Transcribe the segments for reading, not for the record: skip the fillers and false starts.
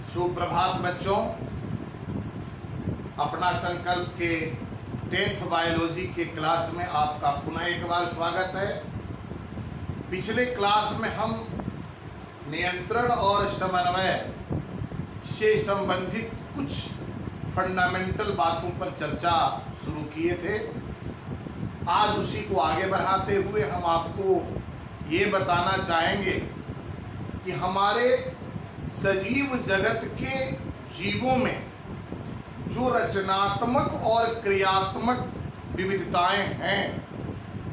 सुप्रभात बच्चों, अपना संकल्प के 10th बायोलॉजी के क्लास में आपका पुनः एक बार स्वागत है। पिछले क्लास में हम नियंत्रण और समन्वय से संबंधित कुछ फंडामेंटल बातों पर चर्चा शुरू किए थे। आज उसी को आगे बढ़ाते हुए हम आपको ये बताना चाहेंगे कि हमारे सजीव जगत के जीवों में जो रचनात्मक और क्रियात्मक विविधताएं हैं,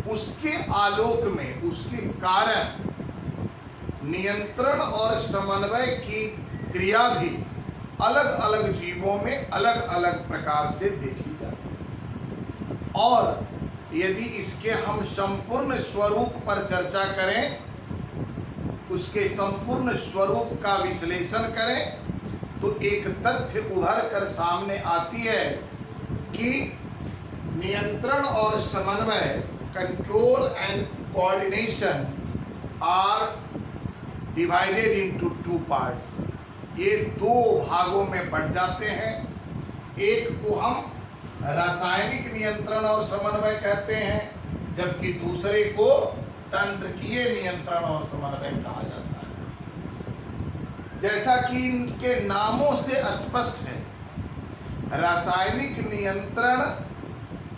उसके आलोक में, उसके कारण नियंत्रण और समन्वय की क्रिया भी अलग अलग जीवों में अलग अलग प्रकार से देखी जाती है। और यदि इसके हम संपूर्ण स्वरूप पर चर्चा करें, उसके संपूर्ण स्वरूप का विश्लेषण करें, तो एक तथ्य उभर कर सामने आती है कि नियंत्रण और समन्वय, control and coordination are divided into 2 parts. ये 2 भागों में बढ़ जाते हैं। एक को हम रासायनिक नियंत्रण और समन्वय कहते हैं, जबकि दूसरे को तंत्रिकीय नियंत्रण और समन्वय कहा जाता है। जैसा कि इनके नामों से स्पष्ट है, रासायनिक नियंत्रण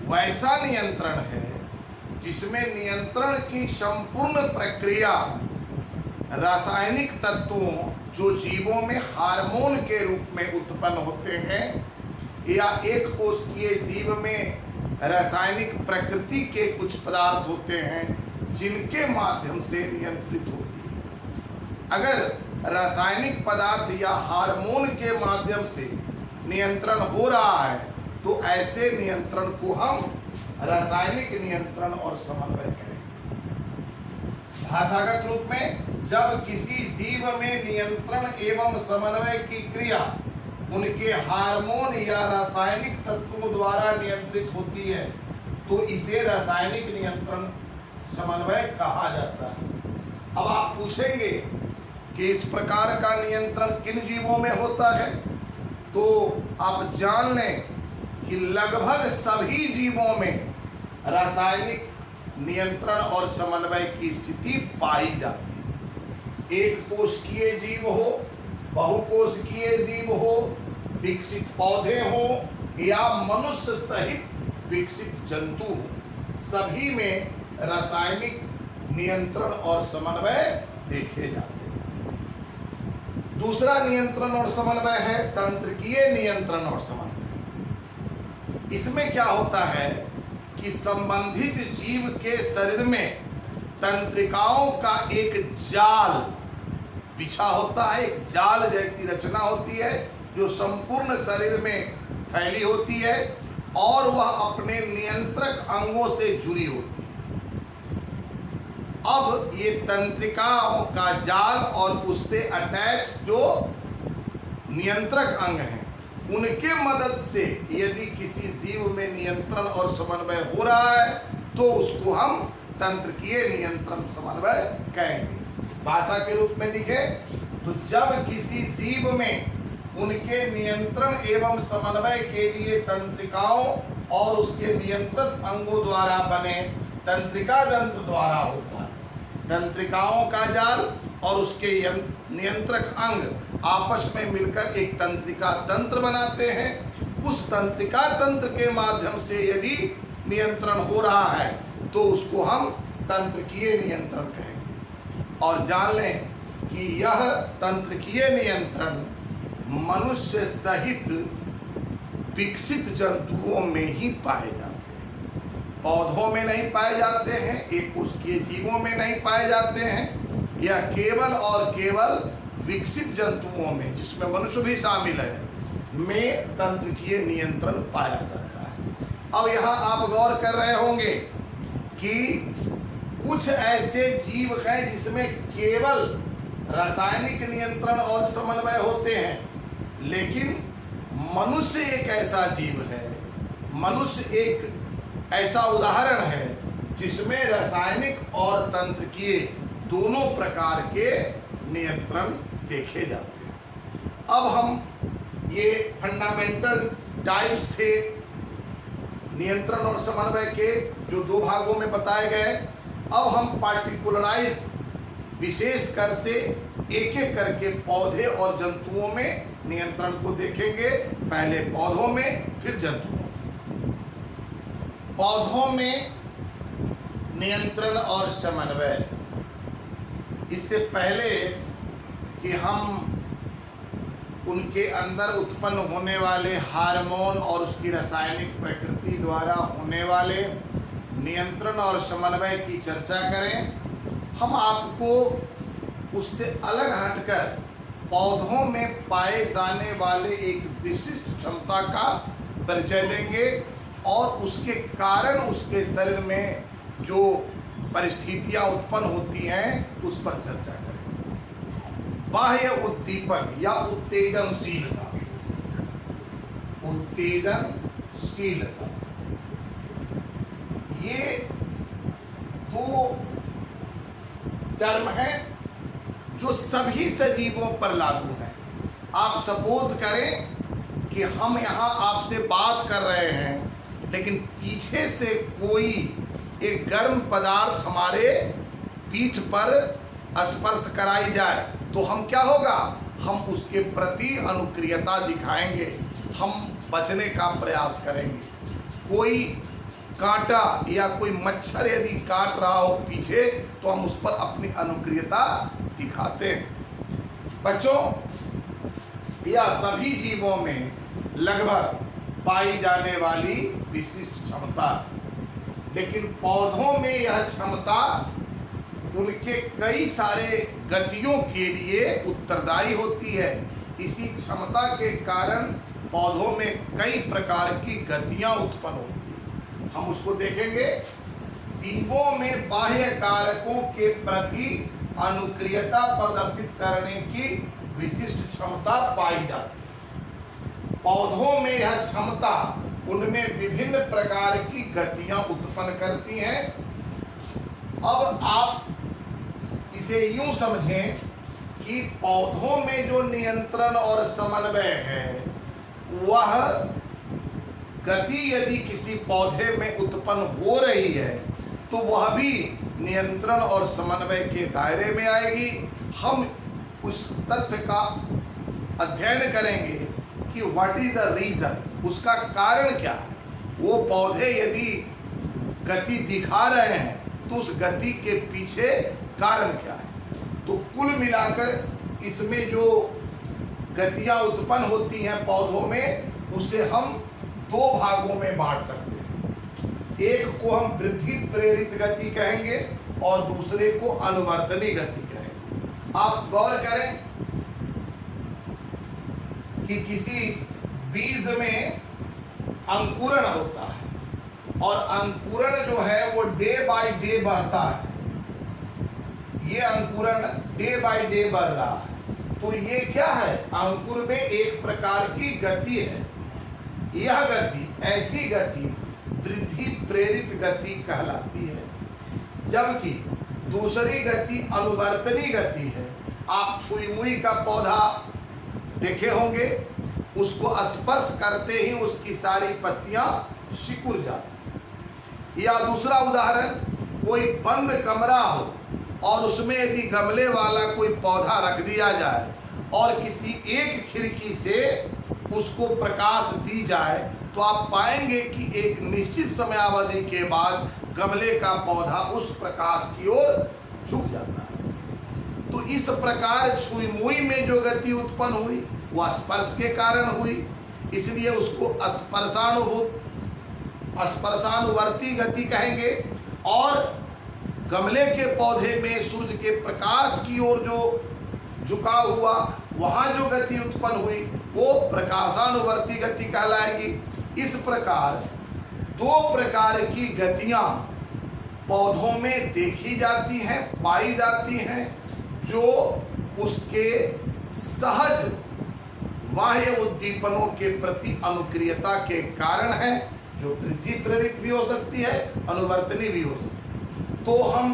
वैसा नियंत्रण है जिसमें नियंत्रण की संपूर्ण प्रक्रिया रासायनिक तत्वों जो जीवों में हार्मोन के रूप में उत्पन्न होते हैं या एक कोशिकीय जीव में रासायनिक प्रकृति के कुछ पदार्थ होते हैं जिनके माध्यम से नियंत्रित होती है। अगर रासायनिक पदार्थ या हार्मोन के माध्यम से नियंत्रण हो रहा है तो ऐसे नियंत्रण को हम रासायनिक नियंत्रण और समन्वय करेंगे। भाषागत रूप में, जब किसी जीव में नियंत्रण एवं समन्वय की क्रिया उनके हार्मोन या रासायनिक तत्वों द्वारा नियंत्रित होती है तो इसे रासायनिक नियंत्रण समन्वय कहा जाता है। अब आप पूछेंगे कि इस प्रकार का नियंत्रण किन जीवों में होता है, तो आप जान लें कि लगभग सभी जीवों में रासायनिक नियंत्रण और समन्वय की स्थिति पाई जाती है। एक कोशिकीय जीव हो, बहुकोशिकीय जीव हो, विकसित पौधे हो या मनुष्य सहित विकसित जंतु हो, सभी में रासायनिक नियंत्रण और समन्वय देखे जाते हैं। दूसरा नियंत्रण और समन्वय है तंत्रिकीय नियंत्रण और समन्वय। इसमें क्या होता है कि संबंधित जीव के शरीर में तंत्रिकाओं का एक जाल बिछा होता है, एक जाल जैसी रचना होती है जो संपूर्ण शरीर में फैली होती है और वह अपने नियंत्रक अंगों से जुड़ी होती है। अब ये तंत्रिकाओं का जाल और उससे अटैच जो नियंत्रक अंग हैं, उनके मदद से यदि किसी जीव में नियंत्रण और समन्वय हो रहा है तो उसको हम तंत्रिकीय नियंत्रण समन्वय कहेंगे। भाषा के रूप में दिखे तो जब किसी जीव में उनके नियंत्रण एवं समन्वय के लिए तंत्रिकाओं और उसके नियंत्रित अंगों द्वारा बने तंत्रिका तंत्र द्वारा होता है। तंत्रिकाओं का जाल और उसके नियंत्रक अंग आपस में मिलकर एक तंत्रिका तंत्र बनाते हैं। उस तंत्रिका तंत्र के माध्यम से यदि नियंत्रण हो रहा है तो उसको हम तंत्रिकीय नियंत्रण कहेंगे। और जान लें कि यह तंत्रिकीय नियंत्रण मनुष्य सहित विकसित जंतुओं में ही पाए जाते हैं, पौधों में नहीं पाए जाते हैं, एक कोशिकीय जीवों में नहीं पाए जाते हैं। यह केवल और केवल विकसित जंतुओं में, जिसमें मनुष्य भी शामिल है, में तंत्रिकीय नियंत्रण पाया जाता है। अब यहाँ आप गौर कर रहे होंगे कि कुछ ऐसे जीव हैं जिसमें केवल रासायनिक नियंत्रण और समन्वय होते हैं, लेकिन मनुष्य एक ऐसा जीव है, मनुष्य एक ऐसा उदाहरण है जिसमें रासायनिक और तंत्रिकीय दोनों प्रकार के नियंत्रण देखे जाते हैं। अब हम ये फंडामेंटल टाइप्स थे नियंत्रण और समन्वय के, जो 2 भागों में बताए गए। अब हम पार्टिकुलराइज विशेष कर से एक एक करके पौधे और जंतुओं में नियंत्रण को देखेंगे। पहले पौधों में, फिर जंतुओं में। पौधों में नियंत्रण और समन्वय। इससे पहले कि हम उनके अंदर उत्पन्न होने वाले हार्मोन और उसकी रासायनिक प्रकृति द्वारा होने वाले नियंत्रण और समन्वय की चर्चा करें, हम आपको उससे अलग हटकर पौधों में पाए जाने वाले एक विशिष्ट क्षमता का परिचय देंगे और उसके कारण उसके शरीर में जो परिस्थितियां उत्पन्न होती हैं उस पर चर्चा करें। बाह्य उद्दीपन या उत्तेजनशीलता। उत्तेजनशीलता, ये 2 टर्म है जो सभी सजीवों पर लागू है। आप सपोज करें कि हम यहाँ आपसे बात कर रहे हैं, लेकिन पीछे से कोई एक गर्म पदार्थ हमारे पीठ पर स्पर्श कराई जाए तो हम क्या होगा, हम उसके प्रति अनुक्रियता दिखाएंगे, हम बचने का प्रयास करेंगे। कोई कांटा या कोई मच्छर यदि काट रहा हो पीछे तो हम उस पर अपनी अनुक्रियता दिखाते हैं। बच्चों, यह सभी जीवों में लगभग पाई जाने वाली विशिष्ट क्षमता, लेकिन पौधों में यह क्षमता उनके कई सारे गतियों के लिए उत्तरदायी होती है। इसी क्षमता के कारण पौधों में कई प्रकार की गतियां उत्पन्न होती हैं, हम उसको देखेंगे। जीवों में बाह्य कारकों के प्रति अनुक्रियता प्रदर्शित करने की विशिष्ट क्षमता पाई जाती है। पौधों में यह क्षमता उनमें विभिन्न प्रकार की गतियां उत्पन्न करती हैं। अब आप इसे यूं समझें कि पौधों में जो नियंत्रण और समन्वय है, वह गति यदि किसी पौधे में उत्पन्न हो रही है तो वह भी नियंत्रण और समन्वय के दायरे में आएगी। हम उस तथ्य का अध्ययन करेंगे कि व्हाट इज द रीजन, उसका कारण क्या है। वो पौधे यदि गति दिखा रहे हैं तो उस गति के पीछे कारण क्या है। तो कुल मिलाकर इसमें जो गतियां उत्पन्न होती हैं पौधों में, उसे हम 2 भागों में बांट सकते हैं। एक को हम वृद्धि प्रेरित गति कहेंगे और दूसरे को अनुवर्तनी गति कहेंगे। आप गौर करें कि किसी बीज में अंकुरण होता है और अंकुरण जो है वो डे बाय डे बढ़ता है। ये अंकुरण डे बाय डे बढ़ रहा है, तो ये क्या है, अंकुर में एक प्रकार की गति है। यह गति, ऐसी गति वृद्धि प्रेरित गति कहलाती है, जबकि दूसरी गति अनुवर्तनी गति है। आप छुई मुई का पौधा देखे होंगे, उसको स्पर्श करते ही उसकी सारी पत्तियां सिकुड़ जाती हैं। या दूसरा उदाहरण, कोई बंद कमरा हो और उसमें यदि गमले वाला कोई पौधा रख दिया जाए और किसी एक खिड़की से उसको प्रकाश दी जाए तो आप पाएंगे कि एक निश्चित समयावधि के बाद गमले का पौधा उस प्रकाश की ओर झुक जाता है। तो इस प्रकार छुई मुई में जो गति उत्पन्न हुई वह स्पर्श के कारण हुई, इसलिए उसको स्पर्शानुवर्ती गति कहेंगे। और गमले के पौधे में सूर्य के प्रकाश की ओर जो झुकाव हुआ, वहाँ जो गति उत्पन्न हुई वो प्रकाशानुवर्ती गति कहलाएगी। इस प्रकार 2 प्रकार की गतियाँ पौधों में देखी जाती हैं, पाई जाती हैं, जो उसके सहज बाह्य उद्दीपनों के प्रति अनुक्रियता के कारण है, जो वृद्धि प्रेरित भी हो सकती है, अनुवर्तनी भी हो सकती है। तो हम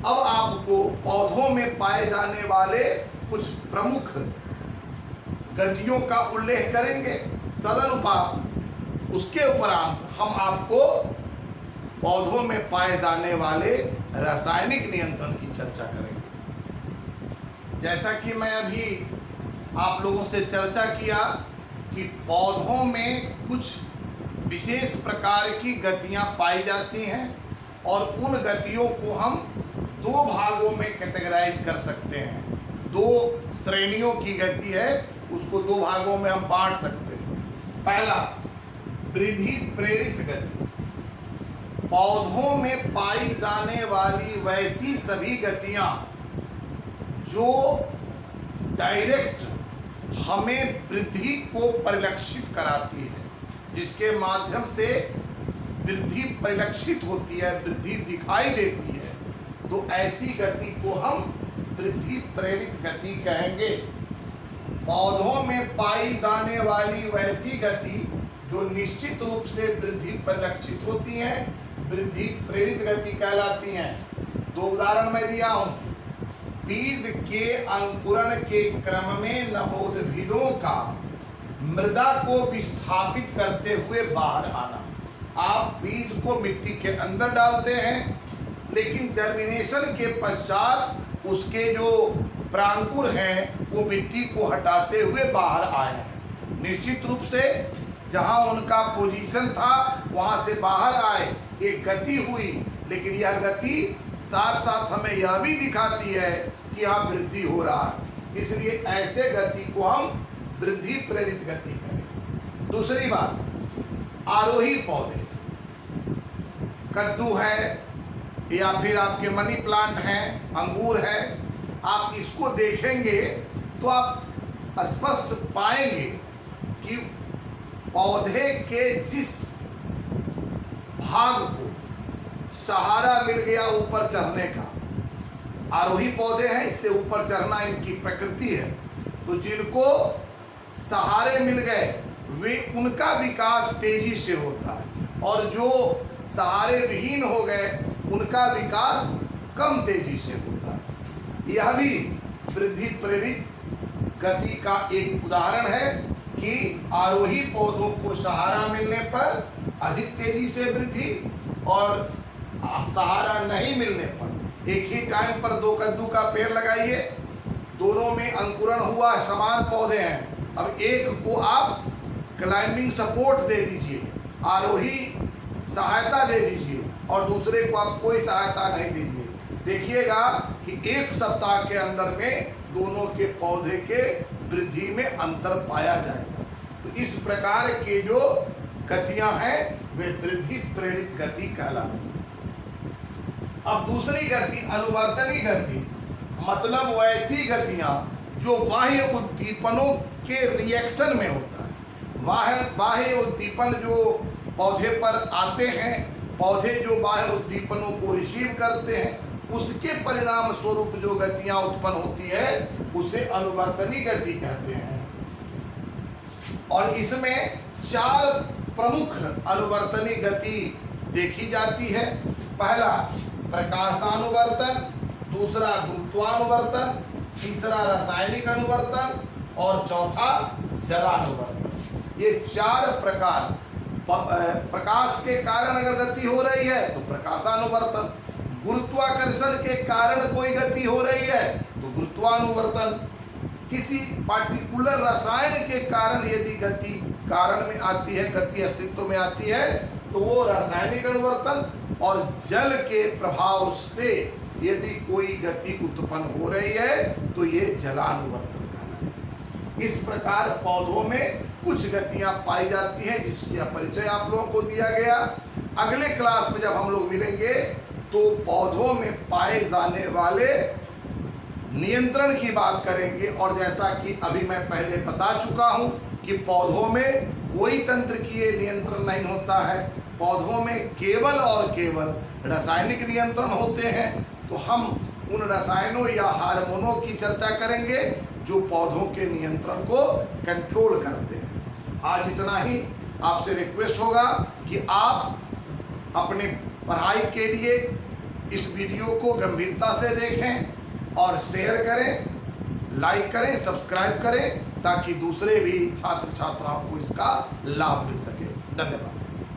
अब आपको पौधों में पाए जाने वाले कुछ प्रमुख गतियों का उल्लेख करेंगे। तदनुसार उसके उपरांत हम आपको पौधों में पाए जाने वाले रासायनिक नियंत्रण की चर्चा करेंगे। जैसा कि मैं अभी आप लोगों से चर्चा किया कि पौधों में कुछ विशेष प्रकार की गतियां पाई जाती हैं और उन गतियों को हम दो भागों में कैटेगराइज कर सकते हैं। दो श्रेणियों की गति है, उसको दो भागों में हम बांट सकते हैं। पहला, वृद्धि प्रेरित गति। पौधों में पाई जाने वाली वैसी सभी गतियां जो डायरेक्ट हमें वृद्धि को परिलक्षित कराती है, जिसके माध्यम से वृद्धि परिलक्षित होती है, वृद्धि दिखाई देती है, तो ऐसी गति को हम वृद्धि प्रेरित गति कहेंगे। पौधों में पाई जाने वाली वैसी गति जो निश्चित रूप से वृद्धि परिलक्षित होती हैं, वृद्धि प्रेरित गति कहलाती हैं। दो उदाहरण मैं दिया हूं। बीज के अंकुरण के क्रम में नवोद्भिदों का मृदा को विस्थापित करते हुए बाहर आना। आप बीज को मिट्टी के अंदर डालते हैं, लेकिन जर्मिनेशन के पश्चात उसके जो प्रांकुर हैं वो मिट्टी को हटाते हुए बाहर आए हैं। निश्चित रूप से जहां उनका पोजीशन था वहां से बाहर आए, एक गति हुई, लेकिन यह गति साथ साथ हमें यह भी दिखाती है कि यहाँ वृद्धि हो रहा है। इसलिए ऐसे गति को हम वृद्धि प्रेरित गति करें। दूसरी बात, आरोही पौधे, कद्दू है या फिर आपके मनी प्लांट हैं, अंगूर है, आप इसको देखेंगे तो आप स्पष्ट पाएंगे कि पौधे के जिस भाग को सहारा मिल गया ऊपर चढ़ने का, आरोही पौधे हैं इसलिए ऊपर चढ़ना इनकी प्रकृति है, तो जिनको सहारे मिल गए वे उनका विकास तेजी से होता है, और जो सहारे विहीन हो गए उनका विकास कम तेजी से होता है। यह भी वृद्धि प्रेरित गति का एक उदाहरण है कि आरोही पौधों को सहारा मिलने पर अधिक तेजी से वृद्धि और सहारा नहीं मिलने पर एक ही टाइम पर दो कद्दू का पेड़ लगाइए, दोनों में अंकुरण हुआ, समान पौधे हैं, अब एक को आप क्लाइंबिंग सपोर्ट दे दीजिए, आरोही सहायता दे दीजिए, और दूसरे को आप कोई सहायता नहीं दीजिए, देखिएगा कि एक सप्ताह के अंदर में दोनों के पौधे के वृद्धि में अंतर पाया जाएगा। तो इस प्रकार के जो गतियां हैं वे वृद्धि प्रेरित गति कहलाती है। अब दूसरी गति अनुवर्तनी गति, मतलब वैसी गतियां जो बाह्य उद्दीपनों के रिएक्शन में होता है। बाह्य उद्दीपन जो पौधे पर आते हैं, पौधे जो बाह्य उद्दीपनों को रिसीव करते हैं, उसके परिणाम स्वरूप जो गतियां उत्पन्न होती है उसे अनुवर्तनी गति कहते हैं। और इसमें चार प्रमुख अनुवर्तनी गति देखी जाती है। पहला प्रकाशानुवर्तन, दूसरा गुरुत्वानुवर्तन, तीसरा रासायनिक अनुवर्तन और चौथा जलानुवर्तन। ये चार प्रकार, प्रकाश के कारण अगर गति हो रही है तो प्रकाशानुवर्तन, गुरुत्वाकर्षण के कारण कोई गति हो रही है तो गुरुत्वानुवर्तन, किसी पार्टिकुलर रसायन के कारण यदि गति कारण में आती है, गति अस्तित्व में आती है तो वो रासायनिक अनुवर्तन, और जल के प्रभाव से यदि कोई गति उत्पन्न हो रही है तो ये जलानुवर्तन कहलाएगा। इस प्रकार पौधों में कुछ गतियां पाई जाती हैं जिसका परिचय आप लोगों को दिया गया। अगले क्लास में जब हम लोग मिलेंगे तो पौधों में पाए जाने वाले नियंत्रण की बात करेंगे। और जैसा कि अभी मैं पहले बता चुका हूं कि पौधों में कोई तंत्रिकीय नियंत्रण नहीं होता है, पौधों में केवल और केवल रासायनिक नियंत्रण होते हैं। तो हम उन रसायनों या हार्मोनों की चर्चा करेंगे जो पौधों के नियंत्रण को कंट्रोल करते हैं। आज इतना ही। आपसे रिक्वेस्ट होगा कि आप अपने पढ़ाई के लिए इस वीडियो को गंभीरता से देखें और शेयर करें, लाइक करें, सब्सक्राइब करें ताकि दूसरे भी छात्र छात्राओं को इसका लाभ मिल सके। धन्यवाद।